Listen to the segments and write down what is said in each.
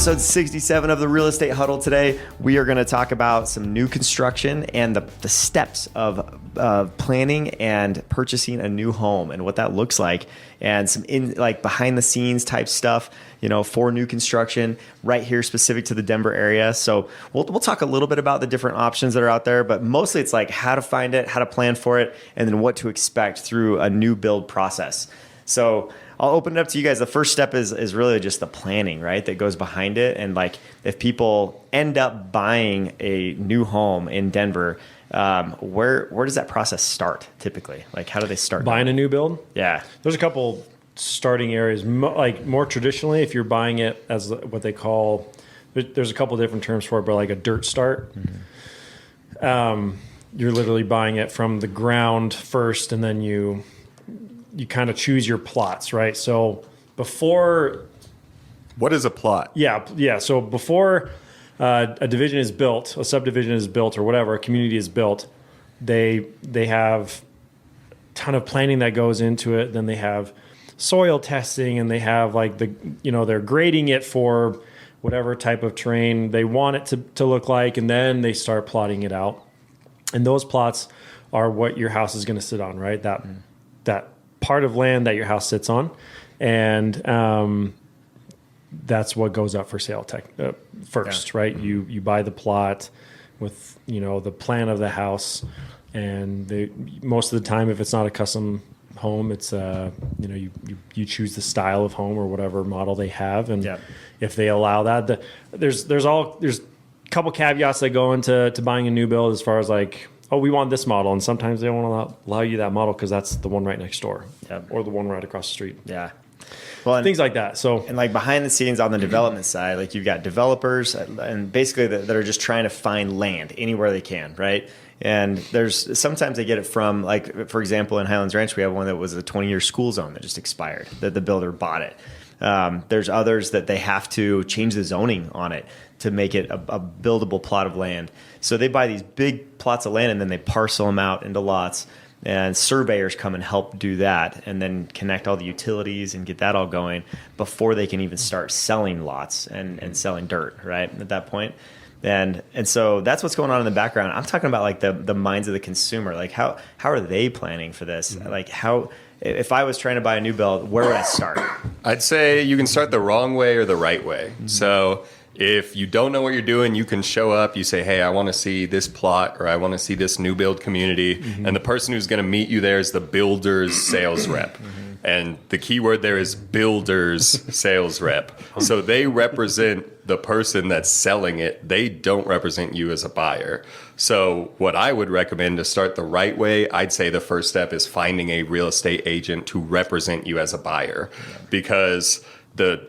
episode 67 of the Real Estate Huddle. Today, we are going to talk about some new construction and the steps of planning and purchasing a new home and what that looks like, and some behind the scenes type stuff, for new construction right here specific to the Denver area. So we'll talk a little bit about the different options that are out there, but mostly it's like how to find it, how to plan for it, and then what to expect through a new build process. So I'll open it up to you guys. The first step is really just the planning, right, that goes behind it. And if people end up buying a new home in Denver, where does that process start typically? How do they start buying a new build? Yeah, there's a couple starting areas. More traditionally, if you're buying it as what they call, there's a couple different terms for it, but like a dirt start. Mm-hmm. You're literally buying it from the ground first, and then you kind of choose your plots, right? So before... What is a plot? Yeah. So before a division is built, a subdivision is built, or whatever, a community is built, they have a ton of planning that goes into it. Then they have soil testing, and they have they're grading it for whatever type of terrain they want it to look like, and then they start plotting it out. And those plots are what your house is going to sit on, right? That part of land that your house sits on, and that's what goes up for sale first, right? Mm-hmm. You buy the plot with the plan of the house, and most of the time, if it's not a custom home, it's you choose the style of home or whatever model they have, and if they allow that, there's a couple caveats that go into buying a new build as far as we want this model, and sometimes they won't allow you that model because that's the one right next door, or the one right across the street. Yeah. Well, things like that. So, and behind the scenes on the development side, you've got developers and basically that are just trying to find land anywhere they can, right? And sometimes they get it from, for example, in Highlands Ranch, we have one that was a 20-year school zone that just expired, that the builder bought it. There's others that they have to change the zoning on it to make it a buildable plot of land. So they buy these big plots of land and then they parcel them out into lots, and surveyors come and help do that, and then connect all the utilities and get that all going before they can even start selling lots and selling dirt, right, at that point. And so that's what's going on in the background. I'm talking about the minds of the consumer. How are they planning for this? Mm-hmm. If I was trying to buy a new build, where would I start? I'd say you can start the wrong way or the right way. Mm-hmm. So if you don't know what you're doing, you can show up. You say, hey, I want to see this plot, or I want to see this new build community. Mm-hmm. And the person who's going to meet you there is the builder's sales rep. Mm-hmm. And the key word there is builder's sales rep. So they represent the person that's selling it. They don't represent you as a buyer. So what I would recommend to start the right way, I'd say the first step is finding a real estate agent to represent you as a buyer. Because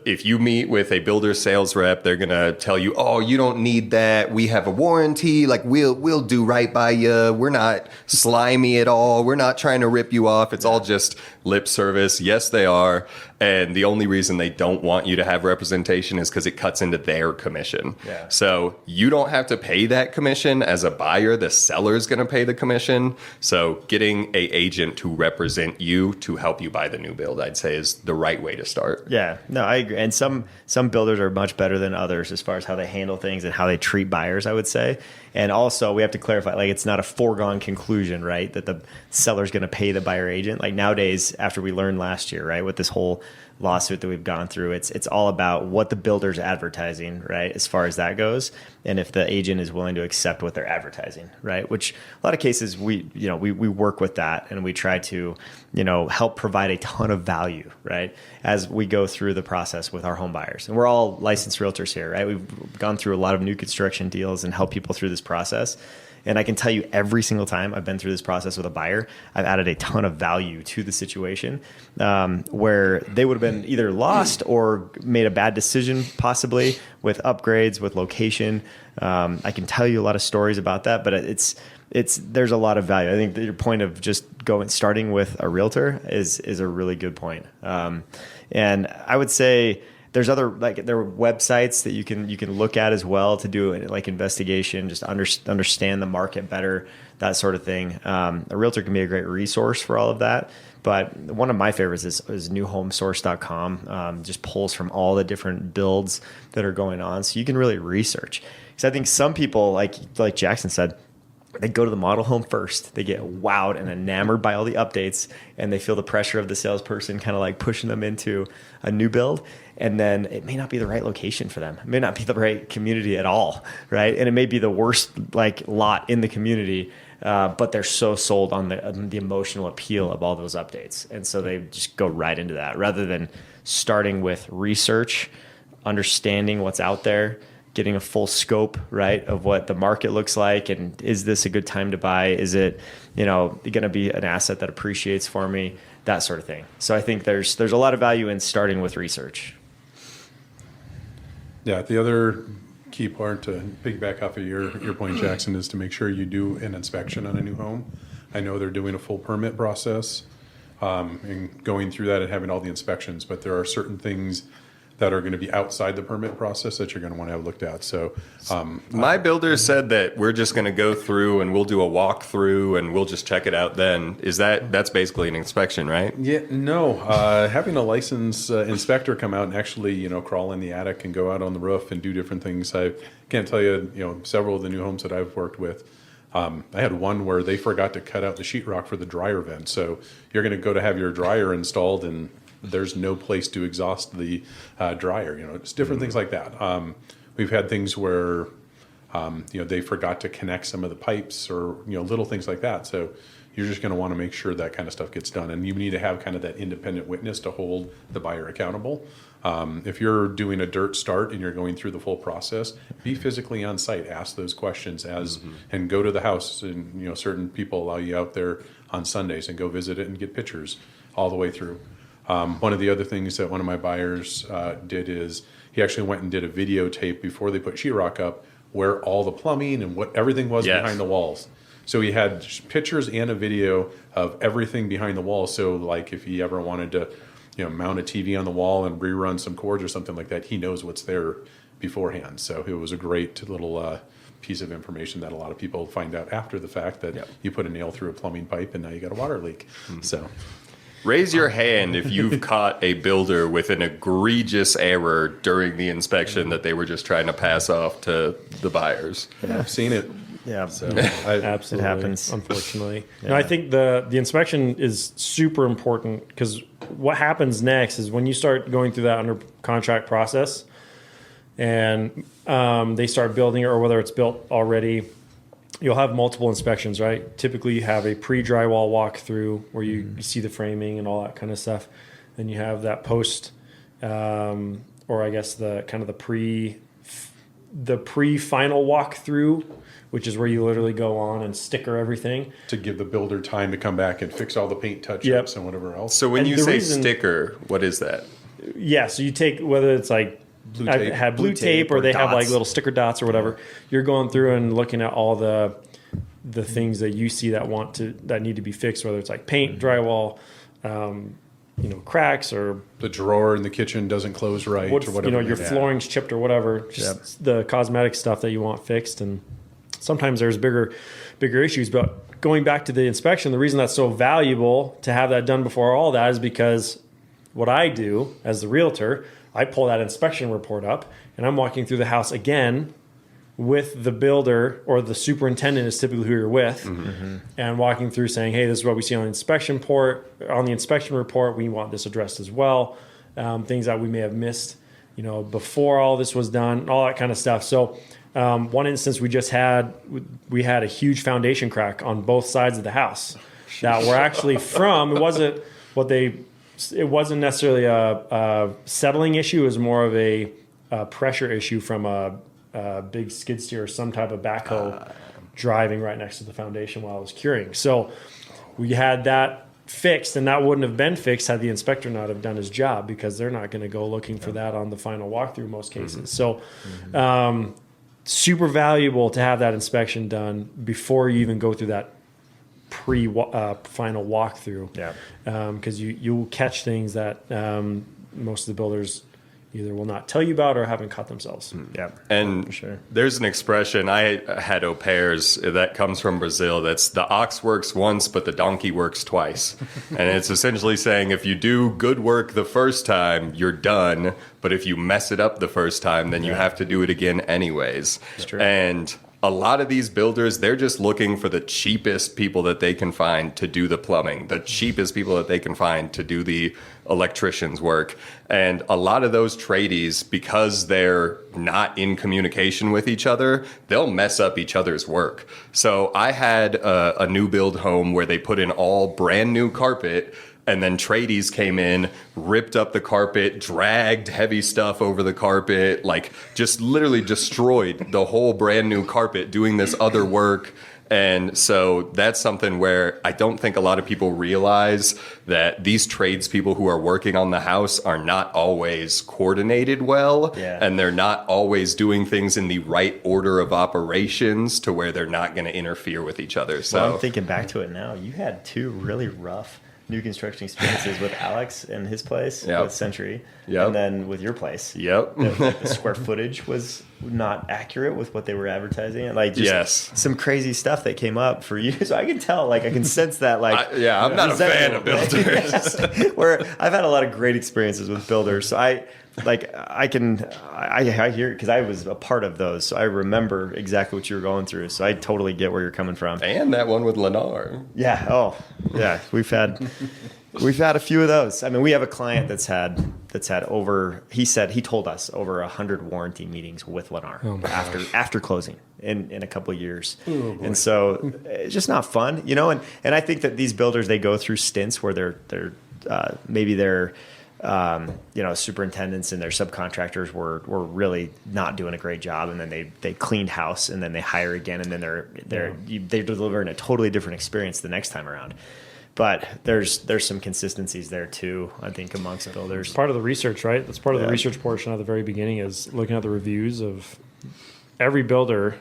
if you meet with a builder sales rep, they're going to tell you, oh, you don't need that. We have a warranty. We'll do right by you. We're not slimy at all. We're not trying to rip you off. It's all just lip service. Yes, they are. And the only reason they don't want you to have representation is because it cuts into their commission. Yeah. So you don't have to pay that commission as a buyer. The seller's going to pay the commission. So getting an agent to represent you to help you buy the new build, I'd say, is the right way to start. Yeah, no, I agree. And some builders are much better than others as far as how they handle things and how they treat buyers, I would say. And also, we have to clarify, it's not a foregone conclusion, right, that the seller's going to pay the buyer agent. Nowadays, after we learned last year, right, with this whole lawsuit that we've gone through, it's all about what the builder's advertising, right, as far as that goes, and if the agent is willing to accept what they're advertising, right, which a lot of cases we work with that, and we try to help provide a ton of value, right, as we go through the process with our home buyers. And we're all licensed realtors here, right? We've gone through a lot of new construction deals and help people through this process. And I can tell you every single time I've been through this process with a buyer, I've added a ton of value to the situation, where they would have been either lost or made a bad decision, possibly with upgrades, with location. I can tell you a lot of stories about that, but there's a lot of value. I think that your point of just starting with a realtor is a really good point. And I would say, there's other, like, there are websites that you can look at as well to do like investigation, just understand the market better, that sort of thing. A realtor can be a great resource for all of that. But one of my favorites is newhomesource.com. Just pulls from all the different builds that are going on, so you can really research. Because I think some people, like Jackson said, they go to the model home first. They get wowed and enamored by all the updates, and they feel the pressure of the salesperson kind of like pushing them into a new build. And then it may not be the right location for them. It may not be the right community at all, right? And it may be the worst like lot in the community, but they're so sold on the emotional appeal of all those updates. And so they just go right into that rather than starting with research, understanding what's out there, getting a full scope, right, of what the market looks like, and is this a good time to buy? Is it, going to be an asset that appreciates for me? That sort of thing. So I think there's a lot of value in starting with research. Yeah, the other key part to piggyback off of your point, Jackson, is to make sure you do an inspection on a new home. I know they're doing a full permit process and going through that and having all the inspections, but there are certain things that are going to be outside the permit process that you're going to want to have looked at. So my builder said that we're just going to go through and we'll do a walkthrough and we'll just check it out then. That's basically an inspection, right? Yeah, no. Having a licensed inspector come out and actually, crawl in the attic and go out on the roof and do different things. I can't tell you, several of the new homes that I've worked with. I had one where they forgot to cut out the sheetrock for the dryer vent. So you're going to go to have your dryer installed and there's no place to exhaust the dryer. It's different things like that. We've had things where, they forgot to connect some of the pipes or, little things like that. So you're just going to want to make sure that kind of stuff gets done. And you need to have kind of that independent witness to hold the buyer accountable. If you're doing a dirt start and you're going through the full process, be physically on site, ask those questions and go to the house. And, certain people allow you out there on Sundays and go visit it and get pictures all the way through. One of the other things that one of my buyers did is he actually went and did a videotape before they put sheetrock up where all the plumbing and what everything was behind the walls. So he had pictures and a video of everything behind the walls. So like if he ever wanted to, mount a TV on the wall and rerun some cords or something like that, he knows what's there beforehand. So it was a great little piece of information that a lot of people find out after the fact that you put a nail through a plumbing pipe and now you got a water leak. So raise your hand if you've caught a builder with an egregious error during the inspection that they were just trying to pass off to the buyers. Yeah, I've seen it. Yeah, So Absolutely. It happens. Unfortunately. Yeah. No, I think the inspection is super important because what happens next is when you start going through that under contract process and they start building it, or whether it's built already, you'll have multiple inspections, right? Typically you have a pre-drywall walkthrough where you see the framing and all that kind of stuff. Then you have that post, or I guess the kind of the pre-final walkthrough, which is where you literally go on and sticker everything. to give the builder time to come back and fix all the paint touch-ups and whatever else. So when And you the say reason- sticker, what is that? Yeah, so you take, whether it's like Blue I tape. had blue Blue tape, tape or or they have like dots. little sticker dots or whatever. You're going through and looking at all the things that you see that need to be fixed, whether it's like paint, drywall, cracks, or the drawer in the kitchen doesn't close right what, or whatever. your flooring's chipped or whatever. Just the cosmetic stuff that you want fixed. And sometimes there's bigger issues. But going back to the inspection, the reason that's so valuable to have that done before all that is because what I do as the realtor, I pull that inspection report up and I'm walking through the house again with the builder, or the superintendent is typically who you're with, and walking through saying, hey, this is what we see on the inspection report. We want this addressed as well. Things that we may have missed, before all this was done, all that kind of stuff. So one instance we had a huge foundation crack on both sides of the house that were actually from, it wasn't necessarily a settling issue. It was more of a pressure issue from a big skid steer or some type of backhoe driving right next to the foundation while it was curing. So we had that fixed, and that wouldn't have been fixed had the inspector not have done his job, because they're not going to go looking for that on the final walkthrough in most cases. So super valuable to have that inspection done before you even go through that final walkthrough. Yeah. Because you'll catch things that most of the builders either will not tell you about or haven't caught themselves. Yeah. And For sure. there's an expression, I had au pairs that comes from Brazil, that's the ox works once, but the donkey works twice. And it's essentially saying if you do good work the first time, you're done. But if you mess it up the first time, then you have to do it again anyways. That's true. And a lot of these builders, they're just looking for the cheapest people that they can find to do the plumbing, the cheapest people that they can find to do the electrician's work. And a lot of those tradies, because they're not in communication with each other, they'll mess up each other's work. So I had a new build home where they put in all brand new carpet, and then tradies came in, ripped up the carpet, dragged heavy stuff over the carpet, like just literally destroyed the whole brand new carpet doing this other work. And so that's something where I don't think a lot of people realize that these tradespeople who are working on the house are not always coordinated well. Yeah. And they're not always doing things in the right order of operations to where they're not going to interfere with each other. So Well, I'm thinking back to it now. You had two really rough new construction experiences with Alex and his place, Yep. with Century, Yep. and then with your place. Yep. The square footage was not accurate with what they were advertising, and like just Yes. some crazy stuff that came up for you. So I can tell, like I can sense that, like I'm not a fan of resentment, builders. right? Where I've had a lot of great experiences with builders, so I hear, because I was a part of those, so I remember exactly what you were going through. So I totally get where you're coming from. And that one with Lennar. Yeah. Oh, yeah. We've had a few of those. I mean, we have a client that's had over. He told us over 100 warranty meetings with Lennar after closing in a couple of years. And so it's just not fun, you know. And I think that these builders, they go through stints where they're maybe they're superintendents and their subcontractors were really not doing a great job, and then they cleaned house, and then they hire again, and then they're delivering a totally different experience the next time around. But there's some consistencies there too, I think, amongst builders. Part of the research, right? That's part of the research portion at the very beginning, is looking at the reviews of every builder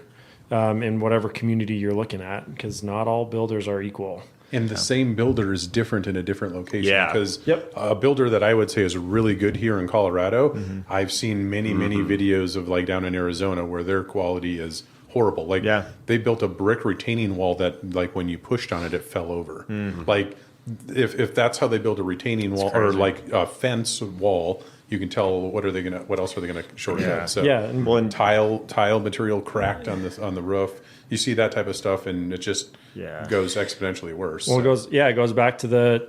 in whatever community you're looking at, because not all builders are equal. And the same builder is different in a different location. Yeah. Because Yep. a builder that I would say is really good here in Colorado, I've seen many videos of like down in Arizona where their quality is horrible. Like they built a brick retaining wall that like when you pushed on it, it fell over. Like if that's how they build a retaining wall or like a fence wall, you can tell what else are they gonna shortcut? Yeah. So And tile material cracked on the roof. You see that type of stuff, and it just goes exponentially worse. Well, it goes back to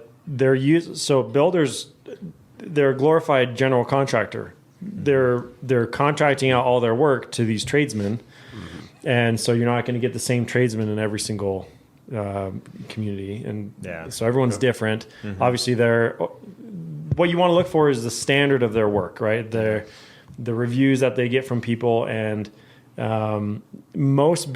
so builders, they're a glorified general contractor. They're contracting out all their work to these tradesmen, and so you're not going to get the same tradesmen in every single community, and so everyone's different. Obviously, what you want to look for is the standard of their work, right? The reviews that they get from people, and most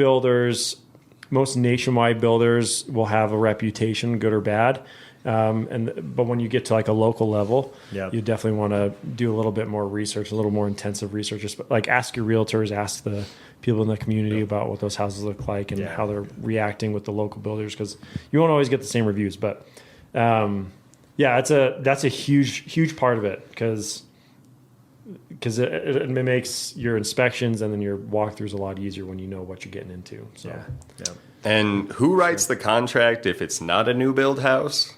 nationwide builders will have a reputation, good or bad. But when you get to like a local level, you definitely want to do a little bit more research, a little more intensive research. Just like ask your realtors, ask the people in the community about what those houses look like and how they're reacting with the local builders, because you won't always get the same reviews. But that's a huge part of it, because it makes your inspections and then your walkthroughs a lot easier when you know what you're getting into. So. Yeah. And who writes the contract if it's not a new build house?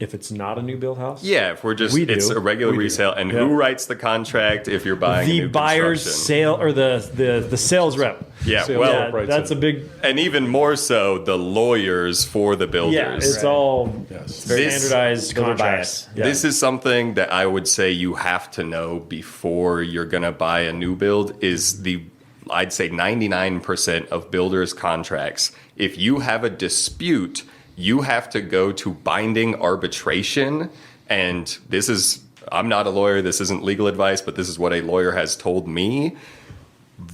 If it's not a new build house? Yeah, if it's a regular resale. And who writes the contract if you're buying a new buyer's construction? sale, or the sales rep. Yeah, that's a big... And even more so, the lawyers for the builders. Yeah, it's all standardized contracts. This is something that I would say you have to know before you're going to buy a new build, is I'd say 99% of builders' contracts. If you have a dispute, you have to go to binding arbitration. And I'm not a lawyer, this isn't legal advice, but this is what a lawyer has told me.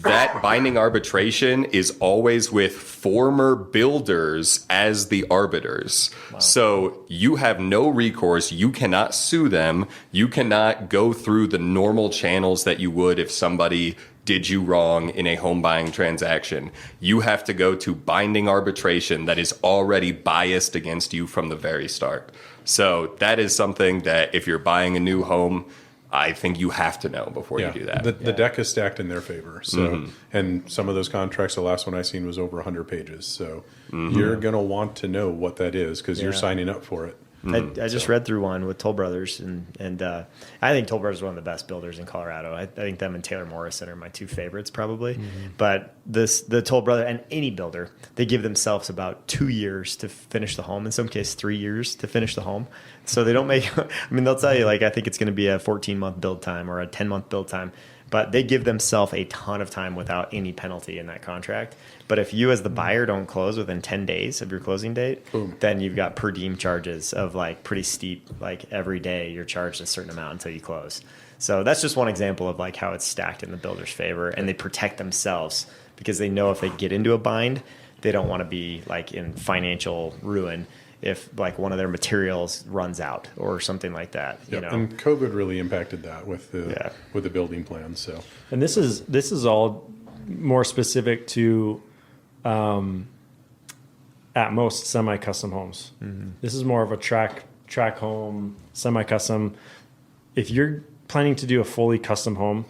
That binding arbitration is always with former builders as the arbiters. Wow. So you have no recourse. You cannot sue them. You cannot go through the normal channels that you would if somebody did you wrong in a home buying transaction. You have to go to binding arbitration that is already biased against you from the very start. So that is something that if you're buying a new home, I think you have to know before you do that. The deck is stacked in their favor. So, and some of those contracts, the last one I seen was over 100 pages. So you're going to want to know what that is because you're signing up for it. I just read through one with Toll Brothers, and I think Toll Brothers is one of the best builders in Colorado. I think them and Taylor Morrison are my two favorites probably. But the Toll Brother and any builder, they give themselves about 2 years to finish the home. In some case, 3 years to finish the home. So they don't make. I mean, they'll tell you like I think it's going to be a 14-month build time or a 10-month build time. But they give themselves a ton of time without any penalty in that contract. But if you as the buyer don't close within 10 days of your closing date, then you've got per diem charges of like pretty steep, like every day you're charged a certain amount until you close. So that's just one example of like how it's stacked in the builder's favor, and they protect themselves because they know if they get into a bind, they don't want to be like in financial ruin if like one of their materials runs out or something like that. You know? And COVID really impacted that with the building plans. So, and this is all more specific to at most semi-custom homes. This is more of a track home, semi-custom. If you're planning to do a fully custom home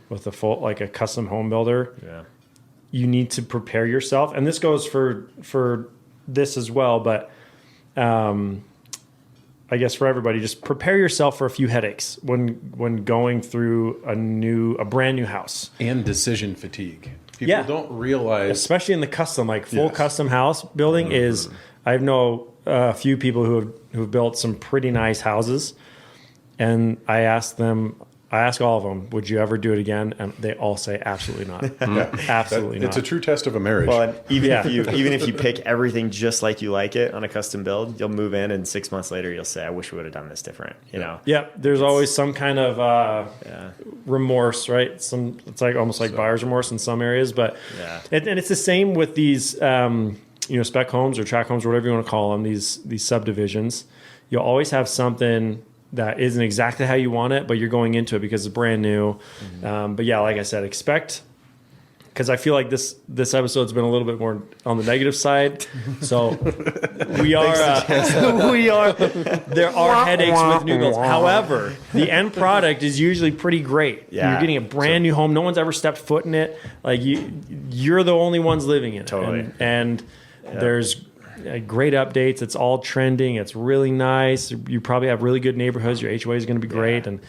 with a custom home builder, you need to prepare yourself. And this goes for this as well, but I guess for everybody, just prepare yourself for a few headaches when going through a brand new house. And decision fatigue. People don't realize, especially in the custom, like full custom house building is. I know a few people who've built some pretty nice houses, and I ask all of them, would you ever do it again? And they all say absolutely not. Absolutely not. It's a true test of a marriage. Well, and even if you pick everything just like you like it on a custom build, you'll move in and 6 months later you'll say, I wish we would have done this different. You know? Yeah, there's always some kind of remorse, right? It's like almost like buyer's remorse in some areas, but and it's the same with these spec homes or tract homes or whatever you want to call them, these subdivisions. You'll always have something that isn't exactly how you want it, but you're going into it because it's brand new. But yeah, like I said, expect, because I feel like this episode's been a little bit more on the negative side. So there are headaches with new builds. However, the end product is usually pretty great. Yeah. You're getting a brand new home. No one's ever stepped foot in it. Like you're the only ones living in it. Totally. And there's great updates. It's all trending. It's really nice. You probably have really good neighborhoods. Your HOA is going to be great, and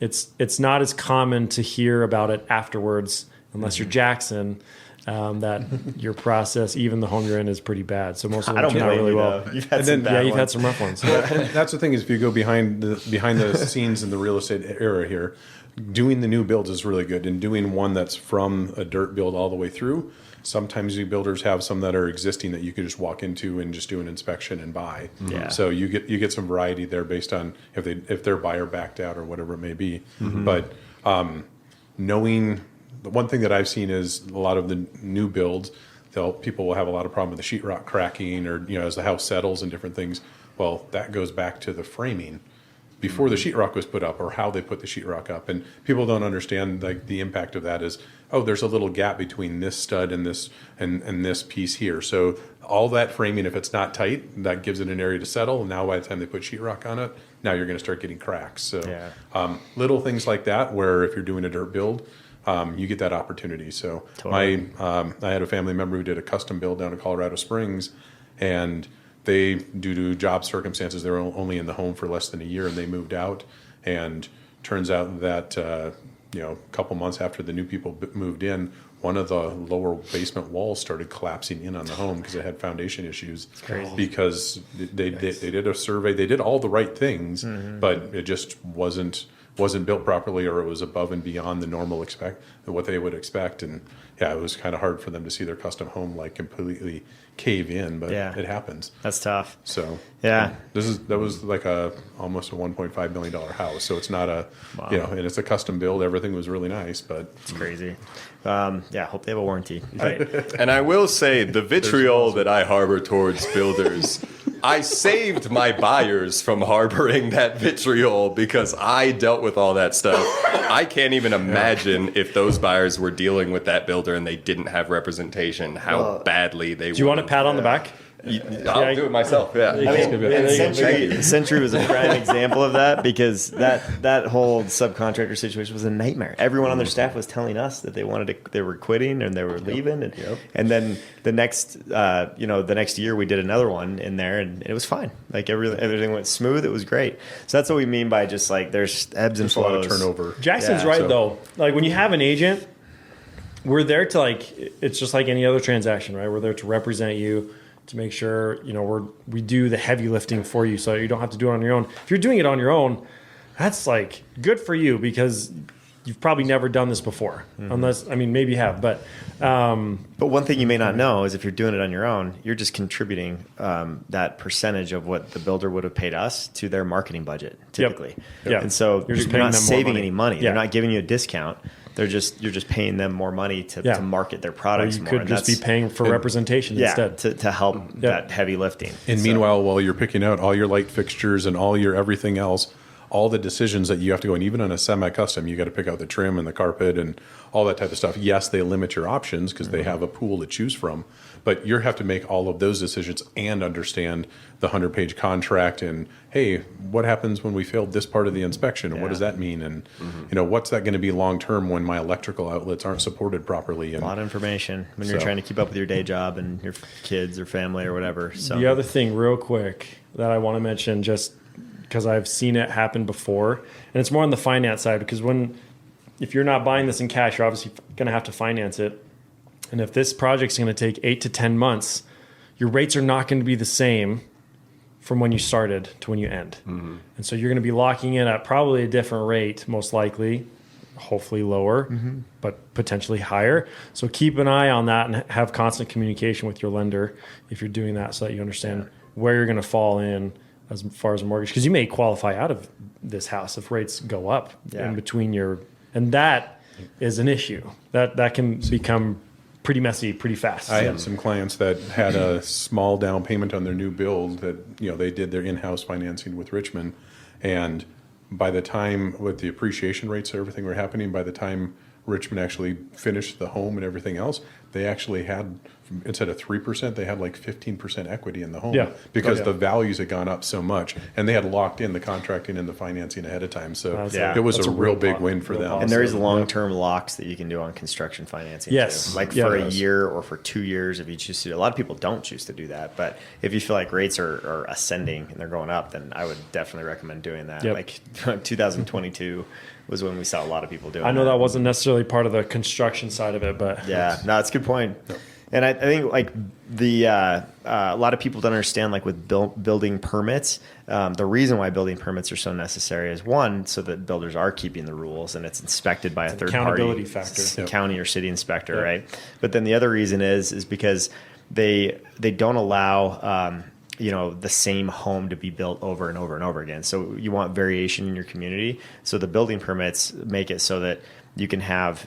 it's not as common to hear about it afterwards, unless you're Jackson. That your process, even the home you're in, is pretty bad. So most of them turn out really well. You've had some bad you've ones. had some rough ones. And that's the thing is, if you go behind the scenes in the real estate era here, doing the new builds is really good, and doing one that's from a dirt build all the way through. Sometimes new builders have some that are existing that you could just walk into and just do an inspection and buy. Yeah. So you get some variety there based on if their buyer backed out or whatever it may be. But knowing the one thing that I've seen is a lot of the new builds, people will have a lot of problem with the sheetrock cracking or as the house settles and different things. Well, that goes back to the framing before the sheetrock was put up, or how they put the sheetrock up, and people don't understand like the impact of that is, there's a little gap between this stud and this and this piece here. So all that framing, if it's not tight, that gives it an area to settle. And now by the time they put sheetrock on it, now you're going to start getting cracks. So little things like that, where if you're doing a dirt build, you get that opportunity. So I had a family member who did a custom build down in Colorado Springs, and they, due to job circumstances, they were only in the home for less than a year, and they moved out. And turns out that a couple months after the new people moved in, one of the lower basement walls started collapsing in on the home because it had foundation issues. Because they did a survey, they did all the right things, but it just wasn't built properly, or it was above and beyond the normal what they would expect. And it was kind of hard for them to see their custom home like completely cave in, but it happens. That's tough. So that was like almost a $1.5 million house. So it's not and it's a custom build. Everything was really nice, but it's crazy. Hope they have a warranty. And I will say, the vitriol that I harbor towards builders, I saved my buyers from harboring that vitriol because I dealt with all that stuff. I can't even imagine if those buyers were dealing with that builder and they didn't have representation, how badly they would. Do you want a pat on the back? I'll do it myself. Yeah. I mean, and Century was a prime example of that, because that whole subcontractor situation was a nightmare. Everyone on their staff was telling us that they were quitting and they were leaving, and then the next year we did another one in there, and it was fine. Like everything went smooth. It was great. So that's what we mean by just like there's ebbs and flows. A lot of turnover. Jackson's right though. Like when you have an agent, we're there to it's just like any other transaction, right? We're there to represent you, to make sure, we do the heavy lifting for you so you don't have to do it on your own. If you're doing it on your own, that's like good for you, because you've probably never done this before, unless, maybe you have, but one thing you may not know is if you're doing it on your own, you're just contributing that percentage of what the builder would have paid us to their marketing budget, typically. Yep. And so you're you're not saving any money. Yeah. They're not giving you a discount. You're just paying them more money to market their products or you more. could just be paying for representation instead. To help that heavy lifting. And meanwhile, while you're picking out all your light fixtures and all your everything else, all the decisions that you have to go, and even on a semi-custom, you got to pick out the trim and the carpet and all that type of stuff. Yes, they limit your options because they have a pool to choose from, but you have to make all of those decisions and understand the 100-page contract and, hey, what happens when we failed this part of the inspection, and what does that mean, and what's that going to be long term when my electrical outlets aren't supported properly. And a lot of information when you're trying to keep up with your day job and your kids or family or whatever. So the other thing, real quick, that I want to mention, just because I've seen it happen before, and it's more on the finance side, because if you're not buying this in cash, you're obviously going to have to finance it. And if this project's going to take 8 to 10 months, your rates are not going to be the same from when you started to when you end. And so you're going to be locking in at probably a different rate, most likely, hopefully lower, but potentially higher. So keep an eye on that and have constant communication with your lender if you're doing that, so that you understand where you're going to fall in as far as a mortgage, because you may qualify out of this house if rates go up in between and that is an issue that can become pretty messy pretty fast. I had some clients that had a small down payment on their new build that, they did their in-house financing with Richmond. And by the time, with the appreciation rates and everything were happening, by the time Richmond actually finished the home and everything else, they actually had, instead of 3%, they had like 15% equity in the home because the values had gone up so much, and they had locked in the contracting and the financing ahead of time. So it was a real big win for them. And there is long-term locks that you can do on construction financing. Yes. Too. Like for a year or for 2 years if you choose to. A lot of people don't choose to do that, but if you feel like rates are ascending and they're going up, then I would definitely recommend doing that. Like 2022 was when we saw a lot of people doing I know that wasn't necessarily part of the construction side of it, but that's a good point. And I think like a lot of people don't understand, like with building permits, the reason why building permits are so necessary is, one, so that builders are keeping the rules and it's inspected by a third accountability party, factor, county or city inspector, right? But then the other reason is because they don't allow the same home to be built over and over and over again. So you want variation in your community. So the building permits make it so that you can have,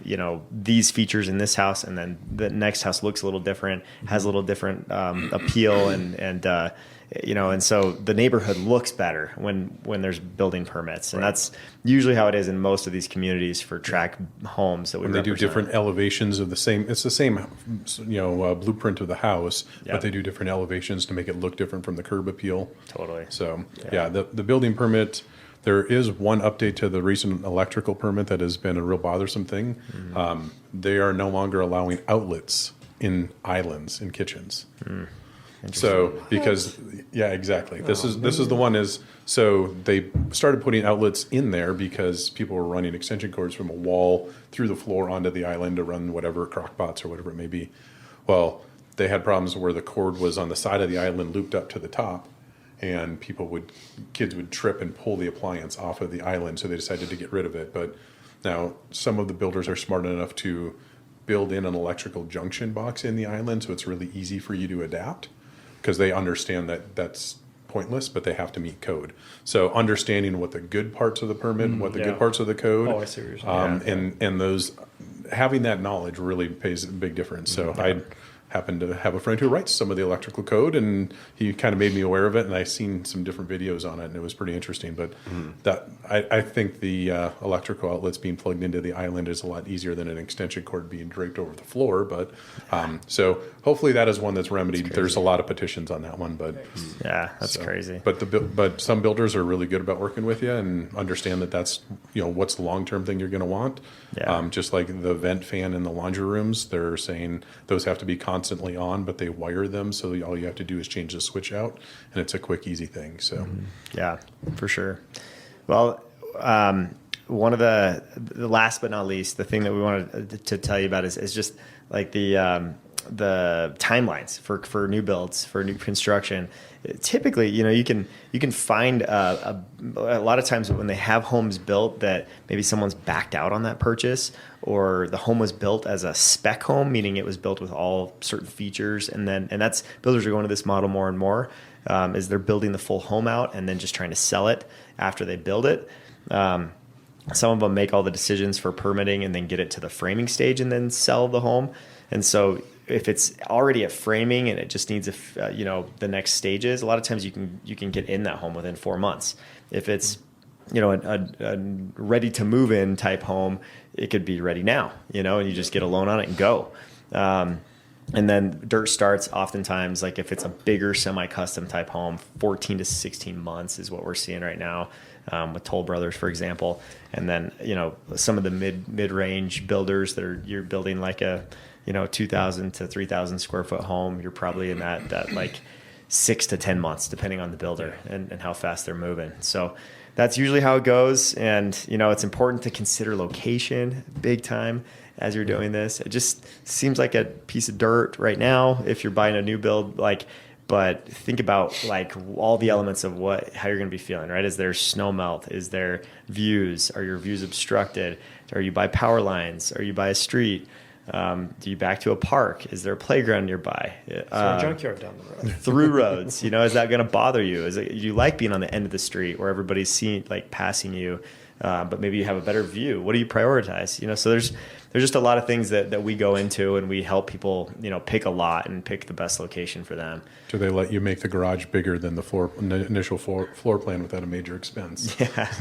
these features in this house, and then the next house looks a little different, has a little different appeal, and so the neighborhood looks better when there's building permits, and that's usually how it is in most of these communities for tract homes that we When they do represent. different elevations of the same, it's the same, blueprint of the house, but they do different elevations to make it look different from the curb appeal. Totally. So the building permit. There is one update to the recent electrical permit that has been a real bothersome thing. They are no longer allowing outlets in islands in kitchens. So because exactly. This is the one is, so they started putting outlets in there because people were running extension cords from a wall through the floor onto the island to run whatever, crock pots or whatever it may be. Well, they had problems where the cord was on the side of the island looped up to the top, and kids would trip and pull the appliance off of the island, so they decided to get rid of it. But now some of the builders are smart enough to build in an electrical junction box in the island, so it's really easy for you to adapt, because they understand that that's pointless, but they have to meet code. So understanding what the good parts of the permit, what the good parts of the code, I see what you're saying. and those, having that knowledge really pays a big difference. So I happened to have a friend who writes some of the electrical code, and he kind of made me aware of it, and I seen some different videos on it, and it was pretty interesting. But that I think the electrical outlets being plugged into the island is a lot easier than an extension cord being draped over the floor. But so hopefully that is one that's remedied. There's a lot of petitions on that one, but Yeah, that's crazy. But some builders are really good about working with you and understand that that's what's the long term thing you're going to want. Yeah. Just like the vent fan in the laundry rooms, they're saying those have to be constantly on, but they wire them, so all you have to do is change the switch out, and it's a quick, easy thing. So, Yeah, for sure. Well, one of the last but not least, the thing that we wanted to tell you about is just like the timelines for new builds, for new construction. Typically, you can find a lot of times when they have homes built that maybe someone's backed out on that purchase, or the home was built as a spec home, meaning it was built with all certain features, and that's builders are going to this model more and more, is they're building the full home out and then just trying to sell it after they build it. Some of them make all the decisions for permitting and then get it to the framing stage and then sell the home. And so if it's already at framing and it just needs the next stages, a lot of times you can get in that home within 4 months. If it's a ready to move in type home, it could be ready now, and you just get a loan on it and go. And then dirt starts oftentimes, like if it's a bigger semi-custom type home, 14 to 16 months is what we're seeing right now, with Toll Brothers, for example. And then, some of the mid-range builders you're building like a, 2,000 to 3,000 square foot home, you're probably in that like 6 to 10 months, depending on the builder and how fast they're moving. So that's usually how it goes. And, it's important to consider location big time as you're doing this. It just seems like a piece of dirt right now if you're buying a new build, but think about like all the elements of how you're going to be feeling, right? Is there snow melt? Is there views? Are your views obstructed? Are you by power lines? Are you by a street? Do you back to a park? Is there a playground nearby? Is there a junkyard down the road? Through roads, is that going to bother you? You like being on the end of the street where everybody's passing you, but maybe you have a better view? What do you prioritize? So there's just a lot of things that we go into, and we help people, pick a lot and pick the best location for them. do they let you make the garage bigger than the initial floor plan without a major expense? Yeah.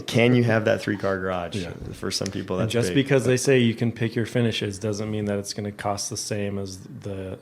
Can you have that 3-car garage? Yeah. For some people, that's Just big. because they say you can pick your finishes doesn't mean that it's going to cost the same as the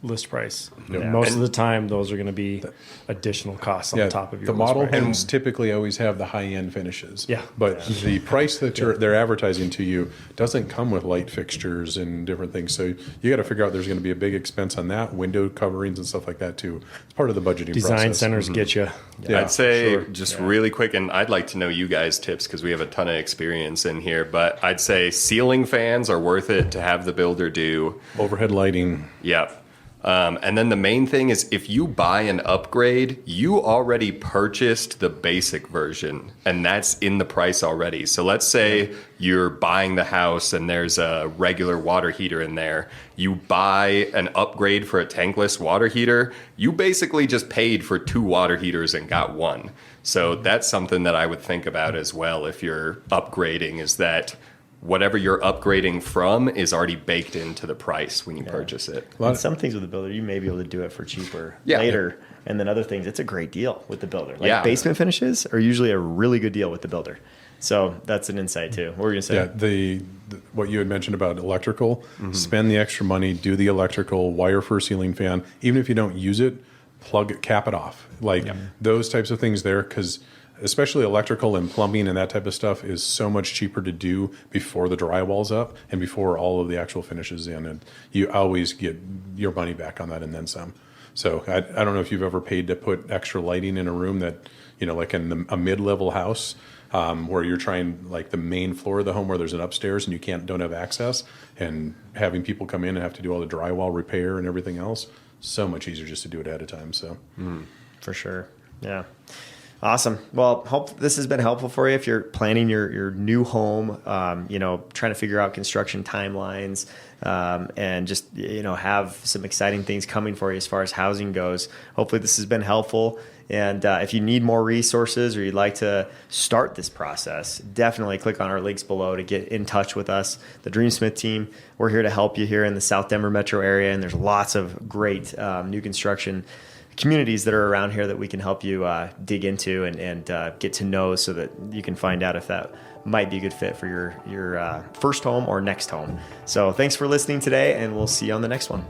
list price. Yep. Yeah. Most of the time, those are going to be additional costs on top of your the list model price. homes typically always have the high-end finishes. Yeah. But the price that they're advertising to you doesn't come with light fixtures and different things. So you got to figure out there's going to be a big expense on that, window coverings and stuff like that too. It's part of the budgeting Design process. centers get you. Yeah, I'd say sure. just really quick, and I'd like to know you guys' tips because we have a ton of experience in here, but I'd say ceiling fans are worth it to have the builder do. Overhead lighting. Yep. And then the main thing is if you buy an upgrade, you already purchased the basic version, and that's in the price already. So let's say you're buying the house and there's a regular water heater in there. You buy an upgrade for a tankless water heater. You basically just paid for 2 water heaters and got 1. So that's something that I would think about as well if you're upgrading, is that whatever you're upgrading from is already baked into the price when you purchase it. And some things with the builder, you may be able to do it for cheaper Yeah. later. And then other things, it's a great deal with the builder. Like Yeah. basement finishes are usually a really good deal with the builder. So that's an insight too. What were you going to say? Yeah, what you had mentioned about electrical, spend the extra money, do the electrical, wire for a ceiling fan. Even if you don't use it, cap it off. Those types of things there, because especially electrical and plumbing and that type of stuff is so much cheaper to do before the drywall's up and before all of the actual finishes in. And you always get your money back on that and then some. So I don't know if you've ever paid to put extra lighting in a room that, like in a mid-level house, where you're trying like the main floor of the home where there's an upstairs and you don't have access, and having people come in and have to do all the drywall repair and everything else. So much easier just to do it ahead of time. So For sure. Yeah. Awesome. Well, hope this has been helpful for you if you're planning your new home, trying to figure out construction timelines, and just, have some exciting things coming for you as far as housing goes. Hopefully this has been helpful. And if you need more resources or you'd like to start this process, definitely click on our links below to get in touch with us, the Dreamsmith team. We're here to help you here in the South Denver metro area, and there's lots of great new construction communities that are around here that we can help you dig into and get to know, so that you can find out if that might be a good fit for your first home or next home. So thanks for listening today, and we'll see you on the next one.